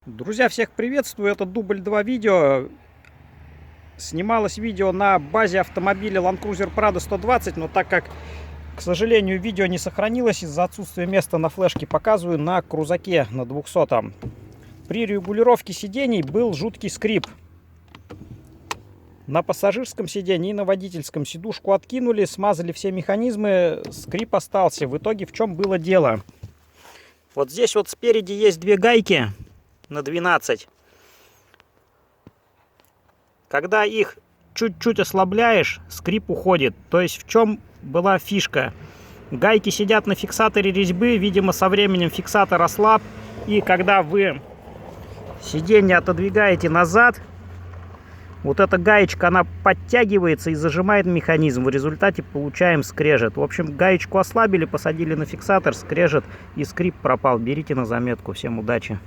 Друзья, всех приветствую, это дубль 2 видео. Снималось видео на базе автомобиля Land Cruiser Prado 120, но так как, к сожалению, видео не сохранилось из-за отсутствия места на флешке, показываю на крузаке на 200. При регулировке сидений был жуткий скрип. На пассажирском сиденье и на водительском сидушку откинули, смазали все механизмы, скрип остался. В итоге в чем было дело? Вот здесь вот спереди есть две гайки на 12. Когда их чуть-чуть ослабляешь, скрип уходит. То есть в чем была фишка? Гайки сидят на фиксаторе резьбы, видимо, со временем фиксатор ослаб. И когда вы сиденье отодвигаете назад, вот эта гаечка, она подтягивается и зажимает механизм. В результате получаем скрежет. В общем, гаечку ослабили, посадили на фиксатор, скрежет и скрип пропал. Берите на заметку. Всем удачи!